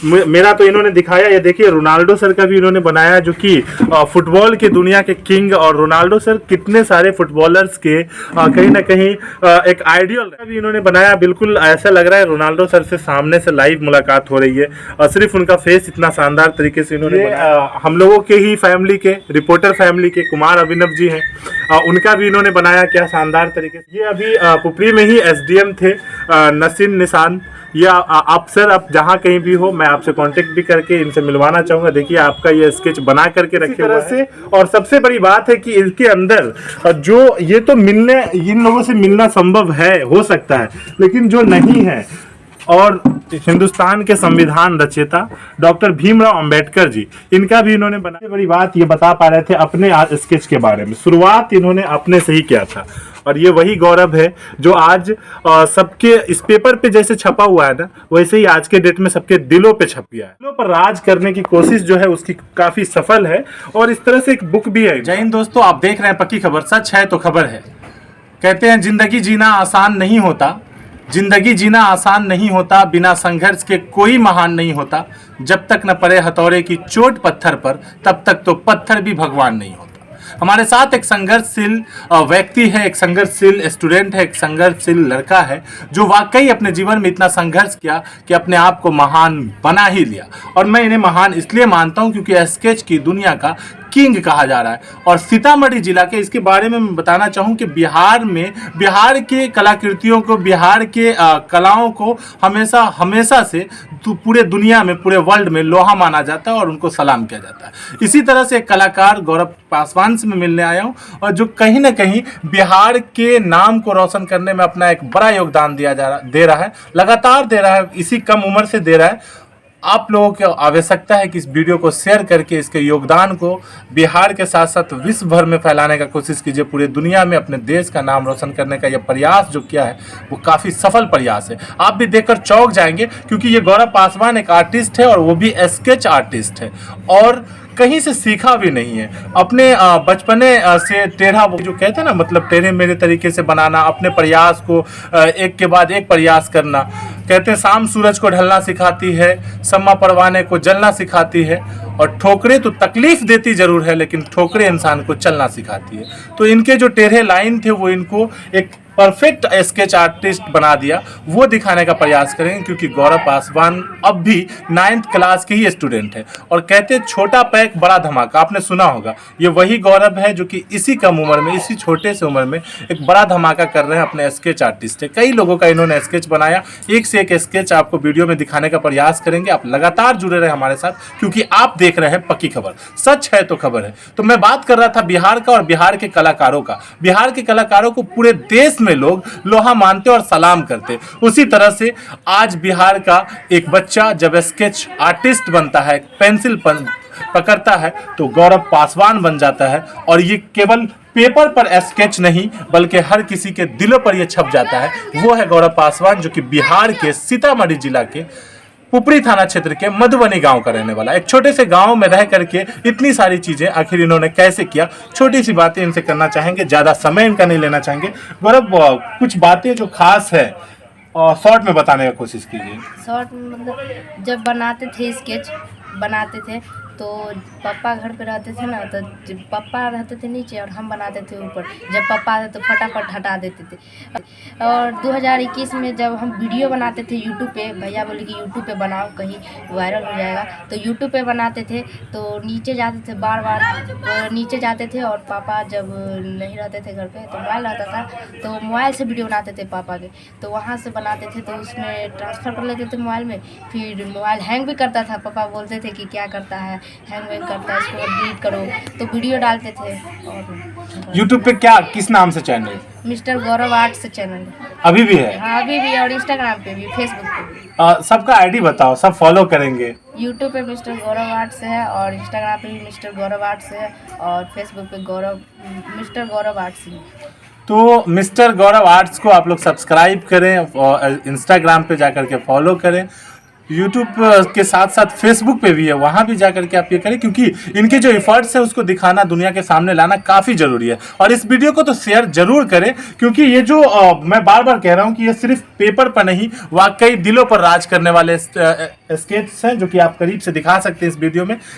मेरा तो इन्होंने दिखाया। ये देखिए रोनाल्डो सर का भी इन्होंने बनाया, जो कि फुटबॉल के दुनिया के किंग, और रोनाल्डो सर कितने सारे फुटबॉलर्स के कहीं ना कहीं एक आइडियल भी इन्होंने बनाया। बिल्कुल ऐसा लग रहा है रोनाल्डो सर से सामने से लाइव मुलाकात हो रही है, और सिर्फ उनका फेस इतना शानदार तरीके से इन्होंने हम लोगों के ही फैमिली के, रिपोर्टर फैमिली के कुमार अभिनव जी हैं, उनका भी इन्होंने बनाया क्या शानदार तरीके से। ये अभी पुपरी में ही एसडीएम थे नसीन निशान। या आप सर, आप जहाँ कहीं भी हो, मैं आपसे कांटेक्ट भी करके इनसे मिलवाना चाहूँगा। देखिए आपका ये स्केच बना करके रखे हुए से। और सबसे बड़ी बात है कि इसके अंदर जो ये तो मिलने, इन लोगों से मिलना संभव है, हो सकता है, लेकिन जो नहीं है, और हिंदुस्तान के संविधान रचयिता डॉक्टर भीमराव अंबेडकर जी, इनका भी इन्होंने बनाया। बड़ी बात ये बता पा रहे थे अपने स्केच के बारे में। शुरुआत इन्होंने अपने से ही किया था, और ये वही गौरव है जो आज सबके इस पेपर पे जैसे छपा हुआ है ना, वैसे ही आज के डेट में सबके दिलों पे छप गया है। दिलों पर राज करने की कोशिश जो है उसकी काफी सफल है, और इस तरह से एक बुक भी है। जय हिंद दोस्तों, आप देख रहे हैं पक्की खबर, सच है तो खबर है। कहते हैं जिंदगी जीना आसान नहीं होता, जिंदगी जीना आसान नहीं होता, बिना संघर्ष के कोई महान नहीं होता। जब तक न पड़े हथौड़े की चोट पत्थर पर, तब तक तो पत्थर भी भगवान नहीं होता। हमारे साथ एक संघर्षशील व्यक्ति है, एक संघर्षशील स्टूडेंट है, एक संघर्षशील लड़का है, जो वाकई अपने जीवन में इतना संघर्ष किया कि अपने आप को महान बना ही लिया। और मैं इन्हें महान इसलिए मानता हूं क्योंकि स्केच की दुनिया का किंग कहा जा रहा है। और सीतामढ़ी जिला के, इसके बारे में मैं बताना चाहूँ कि बिहार में, बिहार के कलाकृतियों को, बिहार के कलाओं को हमेशा से पूरे दुनिया में, पूरे वर्ल्ड में लोहा माना जाता है और उनको सलाम किया जाता है। इसी तरह से एक कलाकार गौरव पासवान से मैं मिलने आया हूँ, और जो कहीं ना कहीं बिहार के नाम को रोशन करने में अपना एक बड़ा योगदान दे रहा है, लगातार दे रहा है, इसी कम उम्र से दे रहा है। आप लोगों की आवश्यकता है कि इस वीडियो को शेयर करके इसके योगदान को बिहार के साथ साथ विश्व भर में फैलाने का कोशिश कीजिए। पूरे दुनिया में अपने देश का नाम रोशन करने का यह प्रयास जो किया है वो काफ़ी सफल प्रयास है। आप भी देखकर चौंक जाएंगे, क्योंकि ये गौरव पासवान एक आर्टिस्ट है, और वो भी स्केच आर्टिस्ट है, और कहीं से सीखा भी नहीं है। अपने बचपने से टेढ़ा, जो कहते हैं ना, मतलब टेढ़े मेरे तरीके से बनाना, अपने प्रयास को एक के बाद एक प्रयास करना। कहते हैं शाम सूरज को ढलना सिखाती है, सम्मा परवाने को जलना सिखाती है, और ठोकरें तो तकलीफ देती जरूर है, लेकिन ठोकरें इंसान को चलना सिखाती है। तो इनके जो टेढ़े लाइन थे वो इनको एक परफेक्ट स्केच आर्टिस्ट बना दिया, वो दिखाने का प्रयास करेंगे। क्योंकि गौरव पासवान अब भी 9th क्लास के ही स्टूडेंट है, और कहते हैं छोटा पैक बड़ा धमाका, आपने सुना होगा। ये वही गौरव है जो कि इसी कम उम्र में, इसी छोटे से उम्र में एक बड़ा धमाका कर रहे हैं, अपने स्केच आर्टिस्ट है। कई लोगों का इन्होंने स्केच बनाया, एक से एक स्केच आपको वीडियो में दिखाने का प्रयास करेंगे। आप लगातार जुड़े रहे हमारे साथ, क्योंकि आप देख रहे हैं पक्की खबर, सच है तो खबर है। तो मैं बात कर रहा था बिहार का और बिहार के कलाकारों का। बिहार के कलाकारों को पूरे देश में लोग लोहा मानते और सलाम करते। उसी तरह से आज बिहार का एक बच्चा जब स्केच आर्टिस्ट बनता है, पेंसिल पकड़ता है, तो गौरव पासवान बन जाता है। और ये केवल पेपर पर स्केच नहीं, बल्कि हर किसी के दिलों पर यह छप जाता है। वो है गौरव पासवान, जो कि बिहार के सीतामढ़ी जिला के पुपरी थाना क्षेत्र के मधुबनी गांव का रहने वाला। एक छोटे से गांव में रह करके इतनी सारी चीजें आखिर इन्होंने कैसे किया, छोटी सी बातें इनसे करना चाहेंगे, ज्यादा समय इनका नहीं लेना चाहेंगे। गौरव, कुछ बातें जो खास है और शॉर्ट में बताने का कोशिश कीजिए। शॉर्ट में मतलब जब स्केच बनाते थे तो पापा घर पे रहते थे ना, तो पापा रहते थे नीचे और हम बनाते थे ऊपर। जब पापा आते तो फटाफट हटा देते थे। और 2021 में जब हम वीडियो बनाते थे यूट्यूब पे, भैया बोले कि यूट्यूब पे बनाओ, कहीं वायरल हो जाएगा, तो यूट्यूब पे बनाते थे। तो नीचे जाते थे, बार बार नीचे जाते थे, और पापा जब नहीं रहते थे घर पे तो मोबाइल रहता था, तो मोबाइल से वीडियो बनाते थे पापा के। तो वहाँ से बनाते थे, तो उसमें ट्रांसफ़र कर लेते थे मोबाइल में। फिर मोबाइल हैंग भी करता था, पापा बोलते थे कि क्या करता है, हैंग वैंग करता है, इसको डिलीट करो। तो वीडियो डालते थे। और यूट्यूब पे क्या, किस नाम से चैनल? मिस्टर गौरव आर्ट्स चैनल अभी भी है? हाँ अभी भी, और इंस्टाग्राम पे भी, फेसबुक पे भी। सबका आईडी बताओ, सब फॉलो करेंगे। यूट्यूब पे मिस्टर गौरव आर्ट्स है, और इंस्टाग्राम पे भी मिस्टर गौरव आर्ट्स है, और फेसबुक पे मिस्टर गौरव आर्ट्स है। तो मिस्टर गौरव आर्ट्स को आप लोग सब्सक्राइब करें और इंस्टाग्राम पे जाकर के फॉलो करें। यूट्यूब के साथ साथ फेसबुक पे भी है, वहाँ भी जा करके आप ये करें, क्योंकि इनके जो एफर्ट्स है उसको दिखाना, दुनिया के सामने लाना काफ़ी ज़रूरी है। और इस वीडियो को तो शेयर जरूर करें, क्योंकि ये जो मैं बार बार कह रहा हूँ कि ये सिर्फ पेपर पर नहीं, वाकई दिलों पर राज करने वाले स्केच हैं, जो कि आप करीब से दिखा सकते हैं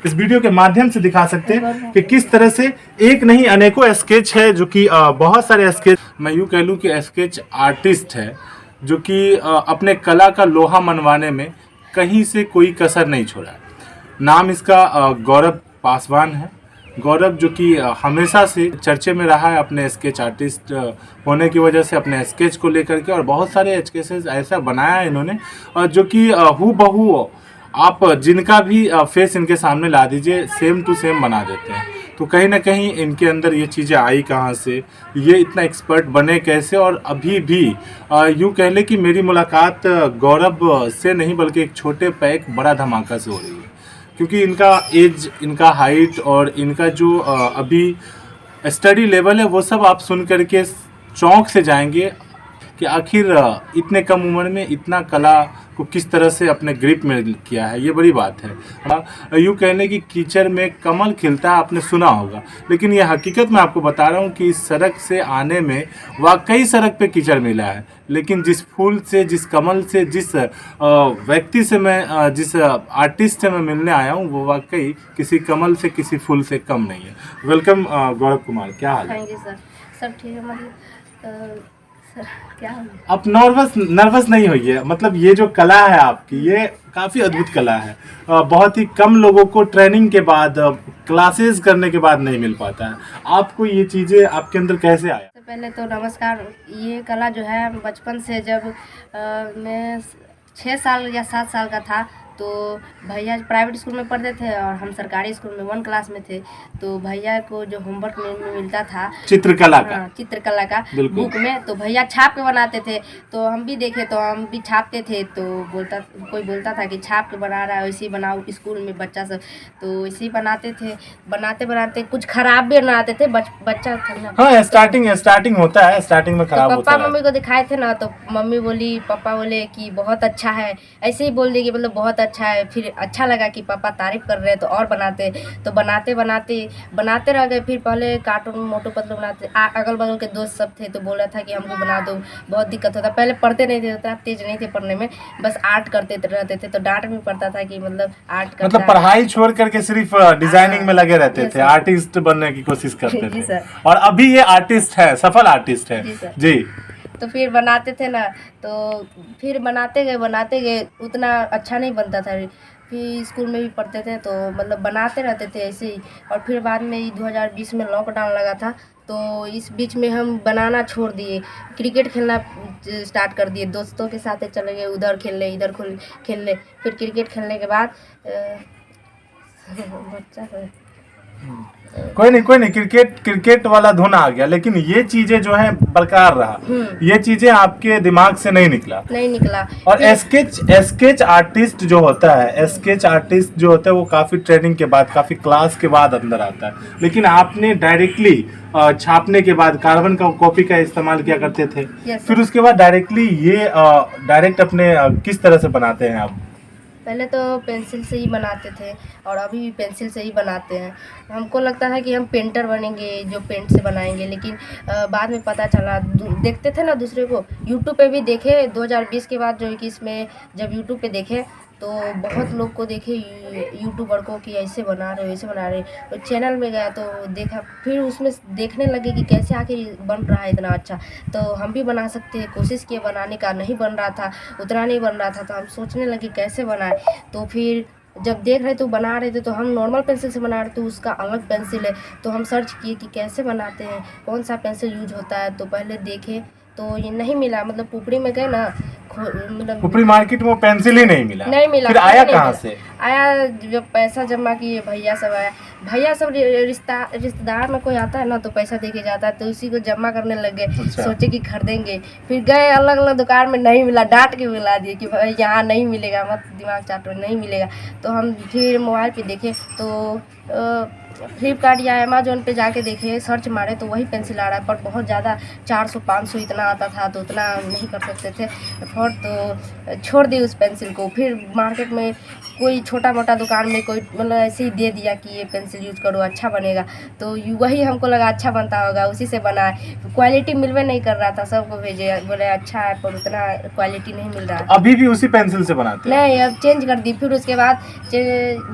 इस वीडियो के माध्यम से दिखा सकते हैं कि किस तरह से एक नहीं अनेकों स्केच है, जो कि बहुत सारे स्केच, मैं यूँ कह लूँ कि स्केच आर्टिस्ट है, जो कि अपने कला का लोहा मनवाने में कहीं से कोई कसर नहीं छोड़ा। नाम इसका गौरव पासवान है। गौरव जो कि हमेशा से चर्चे में रहा है अपने स्केच आर्टिस्ट होने की वजह से, अपने स्केच को लेकर के, और बहुत सारे स्केचेस ऐसा बनाया है इन्होंने जो कि हूबहू आप जिनका भी फेस इनके सामने ला दीजिए सेम टू सेम बना देते हैं। तो कहीं ना कहीं इनके अंदर ये चीज़ें आई कहाँ से, ये इतना एक्सपर्ट बने कैसे, और अभी भी यूँ कह लें कि मेरी मुलाकात गौरव से नहीं बल्कि एक छोटे पैक बड़ा धमाका से हो रही है, क्योंकि इनका एज, इनका हाइट और इनका जो अभी स्टडी लेवल है वो सब आप सुन करके चौंक से जाएंगे कि आखिर इतने कम उम्र में इतना कला को किस तरह से अपने ग्रिप में किया है। ये बड़ी बात है। यूँ कहने की कीचड़ में कमल खिलता है, आपने सुना होगा, लेकिन ये हकीकत मैं आपको बता रहा हूँ कि इस सड़क से आने में वाकई सड़क पे कीचड़ मिला है, लेकिन जिस फूल से, जिस कमल से, जिस व्यक्ति से मैं, जिस आर्टिस्ट से मैं मिलने आया हूँ, वो वाकई किसी कमल से, किसी फूल से कम नहीं है। वेलकम गौरव कुमार, क्या हाल है? Thank you sir. सब ठीक है। मतलब सर क्या हो गया? आप नर्वस नहीं होइए। मतलब ये जो कला है आपकी, ये काफ़ी अद्भुत कला है। बहुत ही कम लोगों को ट्रेनिंग के बाद, क्लासेस करने के बाद नहीं मिल पाता है। आपको ये चीज़ें आपके अंदर कैसे आया? सबसे पहले तो नमस्कार। ये कला जो है बचपन से, जब मैं 6 साल या 7 साल का था, तो भैया प्राइवेट स्कूल में पढ़ते थे और हम सरकारी स्कूल में 1 क्लास में थे। तो भैया को जो होमवर्क में मिलता था चित्रकला का, हाँ, चित्रकला का बिल्कुल। बुक में, तो भैया छाप के बनाते थे। तो हम भी देखे, तो हम भी छापते थे। तो कोई बोलता था कि छाप के बना रहा है, वैसे ही बनाओ स्कूल में बच्चा सब। तो वैसे ही बनाते थे। बनाते बनाते कुछ खराब भी बनाते थे, बच्चा था ना। हाँ, स्टार्टिंग होता है, स्टार्टिंग में खराब तो होता पापा है। मम्मी को दिखाए थे ना, तो मम्मी बोली, पापा बोले कि बहुत अच्छा है। ऐसे ही बोल दिए कि मतलब बहुत अच्छा है। फिर अच्छा लगा कि पापा तारीफ कर रहे हैं, तो और बनाते। तो बनाते रह गए। फिर पहले कार्टून मोटू पतलू बनाते। अगल बगल के दोस्त सब थे, तो बोल रहा था कि हमको बना दो। बहुत दिक्कत होता, पहले पढ़ते नहीं थे, उतना तेज नहीं थे पढ़ने में, बस आर्ट करते रहते थे। तो डांट भी पड़ता था कि मतलब आर्ट करता मतलब है। पढ़ाई छोड़ करके सिर्फ डिजाइनिंग में लगे रहते Yes, थे, sir. आर्टिस्ट बनने की कोशिश करते जी, थे। sir. और अभी ये आर्टिस्ट है, सफल आर्टिस्ट है। जी, sir. जी। तो फिर बनाते थे ना, तो फिर बनाते गए, उतना अच्छा नहीं बनता था। फिर स्कूल में भी पढ़ते थे, तो मतलब बनाते रहते थे ऐसे ही। और फिर बाद में 2020 में लॉकडाउन लगा था, तो इस बीच में हम बनाना छोड़ दिए। क्रिकेट खेलना स्टार्ट कर दिए। दोस्तों के साथ चले गए, उधर खेल ले, इधर खेल ले। फिर क्रिकेट खेलने के बाद बच्चा कोई नहीं, क्रिकेट वाला धुन आ गया, लेकिन ये चीजें जो है बरकरार रहा। ये चीजें आपके दिमाग से नहीं निकला। और स्केच आर्टिस्ट जो होता है, वो काफी ट्रेनिंग के बाद, काफी क्लास के बाद अंदर आता है। लेकिन आपने डायरेक्टली छापने के बाद कार्बन का कॉपी का इस्तेमाल किया करते थे। Yes, फिर उसके बाद डायरेक्टली ये डायरेक्ट अपने किस तरह से बनाते हैं आप? पहले तो पेंसिल से ही बनाते थे, और अभी भी पेंसिल से ही बनाते हैं। हमको लगता था कि हम पेंटर बनेंगे, जो पेंट से बनाएंगे, लेकिन बाद में पता चला, देखते थे ना दूसरे को, यूट्यूब पे भी देखे। 2020 के बाद जो 21 में जब यूट्यूब पे देखे, तो बहुत लोग को देखे यूट्यूबर को कि ऐसे बना रहे, वैसे बना रहे। तो चैनल में गया तो देखा, फिर उसमें देखने लगे कि कैसे आखिर बन रहा है इतना अच्छा, तो हम भी बना सकते हैं। कोशिश किए बनाने का, नहीं बन रहा था, उतना नहीं बन रहा था। तो हम सोचने लगे कैसे बनाए। तो फिर जब देख रहे तो बना रहे थे, तो हम नॉर्मल पेंसिल से बना रहे थे, उसका अलग पेंसिल है। तो हम सर्च किए कि कैसे बनाते हैं, कौन सा पेंसिल यूज होता है। तो पहले देखे तो ये नहीं मिला। मतलब पुपड़ी में गए ना, मतलब पुपरी मार्केट में पेंसिल ही नहीं मिला। फिर आया आया कहाँ से? आया जब पैसा जमा किए, भैया सब आया। भैया सब रिश्तेदार में कोई आता है ना, तो पैसा दे के जाता है, तो उसी को जमा करने लगे। अच्छा। सोचे कि खरीदेंगे। फिर गए अलग अलग दुकान में, नहीं मिला। डांट के मिला दिए कि भाई यहाँ नहीं मिलेगा, मत दिमाग चाटो, नहीं मिलेगा। तो हम फिर मोबाइल पे देखे, तो फ्लिपकार्ट या अमेजोन पे जाके देखे, सर्च मारे तो वही पेंसिल आ रहा है, पर बहुत ज़्यादा 400-500 इतना आता था, तो उतना नहीं कर सकते थे अफोर्ड, तो छोड़ दी उस पेंसिल को। फिर मार्केट में कोई छोटा मोटा दुकान में कोई मतलब ऐसे ही दे दिया कि ये पेंसिल यूज़ करो अच्छा बनेगा, तो वही हमको लगा अच्छा बनता होगा, उसी से बनाए। क्वालिटी मिलवे नहीं कर रहा था, सबको भेजे, बोले अच्छा है पर उतना क्वालिटी नहीं मिल रहा है। अभी भी उसी पेंसिल से बनाते हैं? नहीं, अब चेंज कर दी। फिर उसके बाद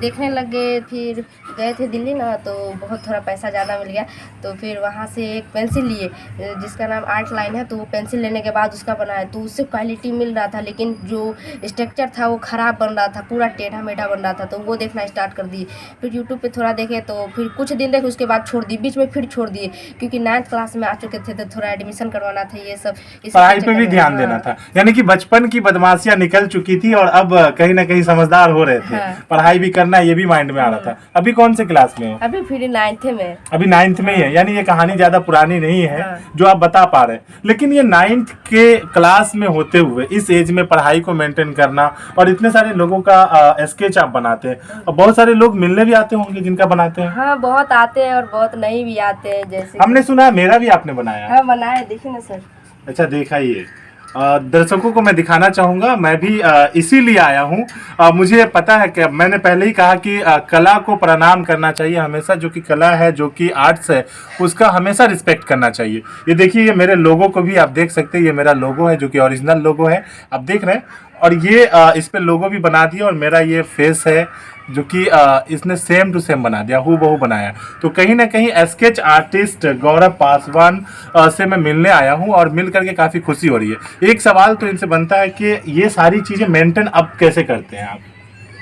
देखने लग गए, फिर गए थे दिल्ली ना, तो बहुत थोड़ा पैसा ज़्यादा मिल गया, तो फिर वहाँ से एक पेंसिल लिए जिसका नाम आर्ट लाइन है, तो वो पेंसिल लेने के बाद उसका बनाया, तो उससे क्वालिटी मिल रहा था, लेकिन जो स्ट्रक्चर था वो ख़राब बन रहा था, पूरा टेढ़ा मेढ़ा बन रहा था, तो वो देखना स्टार्ट कर दिए। फिर यूट्यूब पे थोड़ा देखे, तो फिर कुछ दिन देखे, उसके बाद छोड़ दी, बीच में फिर छोड़ दिए, क्योंकि 9th क्लास में आ चुके थे, तो थोड़ा एडमिशन करवाना था, ये सब पढ़ाई पे भी ध्यान देना था। यानी कि बचपन की बदमाशियां निकल चुकी थी और अब कहीं ना कहीं समझदार हो रहे थे। हाँ। पढ़ाई भी करना ये भी माइंड में आ रहा था। अभी कौन से क्लास में हो? अभी फिर 9th में। अभी 9th में ही है, यानी ये कहानी ज्यादा पुरानी नहीं है हाँ। जो आप बता पा रहे हैं। लेकिन ये 9th के क्लास में होते हुए इस एज में पढ़ाई को मेंटेन करना और इतने सारे लोगों का स्केच आप बनाते हैं, और बहुत सारे लोग मिलने भी आते होंगे जिनका बनाते हैं। हाँ, बहुत आते हैं और बहुत नहीं भी आते हैं। जैसे हमने सुना है मेरा भी आपने बनाया है। हाँ, बनाए, देखिए ना सर। अच्छा, देखा ही है। दर्शकों को मैं दिखाना चाहूँगा, मैं भी इसीलिए आया हूँ। मुझे पता है कि मैंने पहले ही कहा कि कला को प्रणाम करना चाहिए हमेशा, जो कि कला है, जो कि आर्ट्स है, उसका हमेशा रिस्पेक्ट करना चाहिए। ये देखिए, ये मेरे लोगो को भी आप देख सकते हैं, ये मेरा लोगो है जो कि ओरिजिनल लोगो है, आप देख रहे हैं। और ये इस पे लोगो भी बना दिया, और मेरा ये फेस है जो कि इसने सेम टू सेम बना दिया, हूबहू बनाया। तो कहीं ना कहीं स्केच आर्टिस्ट गौरव पासवान से मैं मिलने आया हूं, और मिल करके काफ़ी खुशी हो रही है। एक सवाल तो इनसे बनता है कि ये सारी चीज़ें मेंटेन अब कैसे करते हैं आप?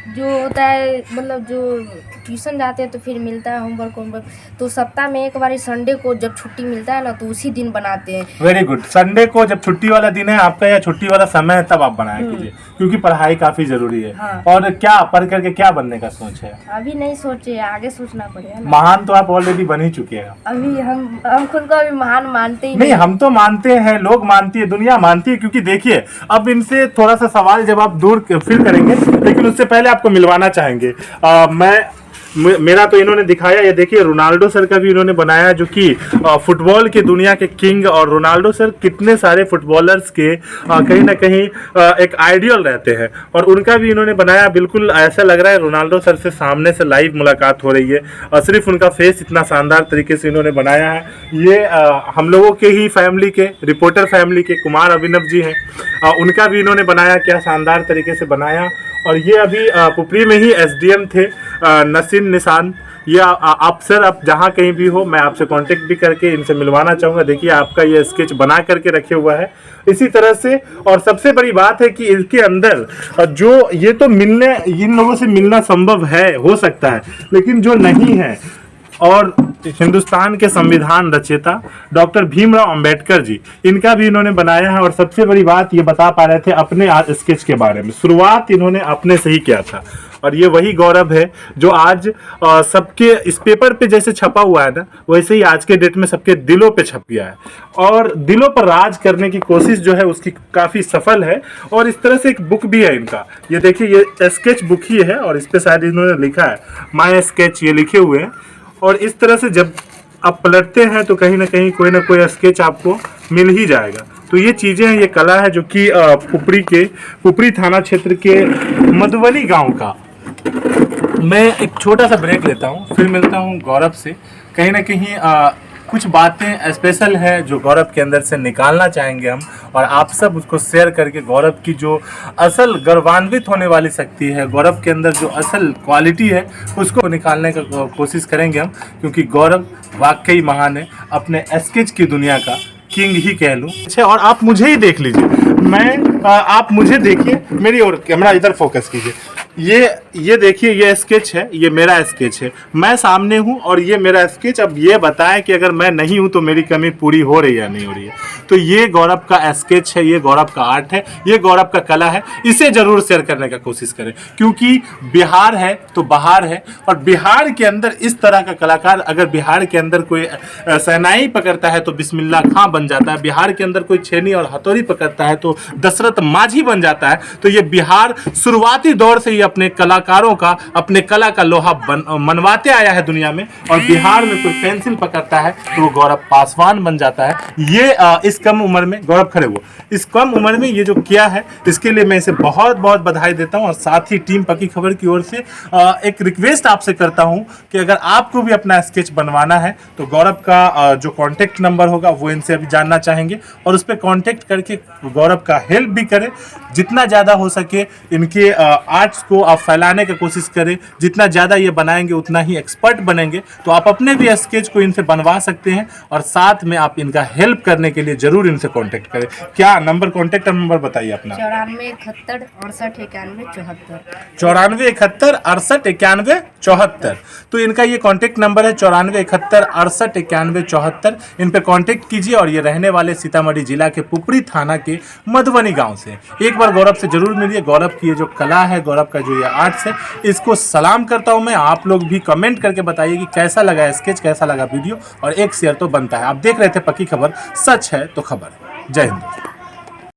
जो होता है मतलब जो ट्यूशन जाते हैं तो फिर मिलता है होमवर्क, तो सप्ताह में एक बार संडे को जब छुट्टी मिलता है ना, तो उसी दिन बनाते हैं। Very good. संडे को जब छुट्टी वाला दिन है आपका या छुट्टी वाला समय है, तब आप बनाया कीजिए, क्योंकि पढ़ाई काफ़ी ज़रूरी है। हाँ। और क्या पढ़ करके क्या बनने का सोच है? अभी नहीं सोचे, आगे सोचना पड़ेगा ना। महान तो आप ऑलरेडी बन ही चुके हैं। अभी हम खुद को अभी महान मानते ही नहीं, हम तो मानते हैं, लोग मानती है, दुनिया मानती है। क्योंकि देखिए, अब इनसे थोड़ा सा सवाल जवाब दूर फिर करेंगे, लेकिन उससे पहले आपको मिलवाना चाहेंगे। मेरा तो इन्होंने दिखाया, ये देखिए रोनाल्डो सर का भी इन्होंने बनाया, जो कि फुटबॉल के दुनिया के किंग, और रोनाल्डो सर कितने सारे फुटबॉलर्स के कहीं ना कहीं एक आइडियल रहते हैं, और उनका भी इन्होंने बनाया। बिल्कुल ऐसा लग रहा है रोनाल्डो सर से सामने से लाइव मुलाकात हो रही है, और सिर्फ उनका फेस इतना शानदार तरीके से इन्होंने बनाया है। ये हम लोगों के ही फैमिली के, रिपोर्टर फैमिली के कुमार अभिनव जी हैं, उनका भी इन्होंने बनाया, क्या शानदार तरीके से बनाया। और ये अभी पुपरी में ही SDM थे नसीन निशान। ये आप सर, आप जहाँ कहीं भी हो, मैं आपसे कांटेक्ट भी करके इनसे मिलवाना चाहूँगा। देखिए, आपका ये स्केच बना करके रखे हुआ है इसी तरह से। और सबसे बड़ी बात है कि इसके अंदर जो ये तो मिलने, इन लोगों से मिलना संभव है, हो सकता है, लेकिन जो नहीं है, और हिंदुस्तान के संविधान रचयिता डॉक्टर भीमराव अंबेडकर जी, इनका भी इन्होंने बनाया है। और सबसे बड़ी बात ये बता पा रहे थे अपने स्केच के बारे में, शुरुआत इन्होंने अपने से ही किया था, और ये वही गौरव है जो आज सबके इस पेपर पे जैसे छपा हुआ है ना, वैसे ही आज के डेट में सबके दिलों पे छप गया है, और दिलों पर राज करने की कोशिश जो है उसकी काफ़ी सफल है। और इस तरह से एक बुक भी है इनका, ये देखिए, ये स्केच बुक ही है, और इस पे शायद इन्होंने लिखा है माय स्केच, ये लिखे हुए हैं। और इस तरह से जब आप पलटते हैं तो कहीं ना कहीं कोई ना कोई स्केच आपको मिल ही जाएगा। तो ये चीज़ें हैं, ये कला है, जो कि पुपरी थाना क्षेत्र के मधुबनी गांव का। मैं एक छोटा सा ब्रेक लेता हूं, फिर मिलता हूं गौरव से। कहीं ना कहीं कुछ बातें स्पेशल है जो गौरव के अंदर से निकालना चाहेंगे हम, और आप सब उसको शेयर करके गौरव की जो असल गौरवान्वित होने वाली शक्ति है, गौरव के अंदर जो असल क्वालिटी है, उसको निकालने का कोशिश करेंगे हम, क्योंकि गौरव वाकई महान है, अपने स्केच की दुनिया का किंग ही कह लूँ। अच्छा, और आप मुझे ही देख लीजिए, आप मुझे देखिए, मेरी ओर कैमरा इधर फोकस कीजिए। ये देखिए, ये स्केच है, ये मेरा स्केच है, मैं सामने हूँ और ये मेरा स्केच। अब ये बताएं कि अगर मैं नहीं हूँ तो मेरी कमी पूरी हो रही है या नहीं हो रही है। तो ये गौरव का स्केच है, ये गौरव का आर्ट है, ये गौरव का कला है, इसे जरूर शेयर करने का कोशिश करें, क्योंकि बिहार है तो बहार है, और बिहार के अंदर इस तरह का कलाकार, अगर बिहार के अंदर कोई शहनाई पकड़ता है तो बिस्मिल्लाह खां बन जाता है, बिहार के अंदर कोई छेनी और हथौड़ी पकड़ता है तो दशरथ माझी बन जाता है। तो ये बिहार शुरुआती दौर से ही अपने कलाकारों का, अपने कला का लोहा मनवाते आया है दुनिया में, और बिहार में कोई पेंसिल पकड़ता है तो वो गौरव पासवान बन जाता है। ये इस कम उम्र में, गौरव खड़े हुए, इस कम उम्र में ये जो किया है, इसके लिए मैं इसे बहुत बहुत बधाई देता हूँ। और साथ ही टीम पक्की खबर की ओर से एक रिक्वेस्ट आपसे करता हूँ कि अगर आपको भी अपना स्केच बनवाना है तो गौरव का जो कॉन्टेक्ट नंबर होगा वो इनसे अभी जानना चाहेंगे, और उस पर कॉन्टेक्ट करके गौरव का हेल्प भी करें। जितना ज़्यादा हो सके इनके आर्ट्स को आप फैलाने की कोशिश करें। जितना ज़्यादा ये बनाएंगे उतना ही एक्सपर्ट बनेंगे। तो आप अपने भी स्केच को इनसे बनवा सकते हैं, और साथ में आप इनका हेल्प करने के लिए ज़रूर इनसे कॉन्टेक्ट करें। क्या नंबर, कॉन्टेक्ट नंबर बताइए अपना? 94 71 68 91 74 94 71 68 91 74। तो इनका ये कॉन्टेक्ट नंबर है 94 71 68 91 74। इन पे कॉन्टेक्ट कीजिए। और ये रहने वाले सीतामढ़ी जिला के पुपरी थाना के मधुबनी गांव से। एक बार गौरव से जरूर मिलिए। गौरव की ये जो कला है, गौरव का जो ये आर्ट्स है, इसको सलाम करता हूं मैं। आप लोग भी कमेंट करके बताइए कि कैसा लगा स्केच, कैसा लगा वीडियो, और एक शेयर तो बनता है। आप देख रहे थे पक्की खबर, सच है तो खबर। जय हिंद।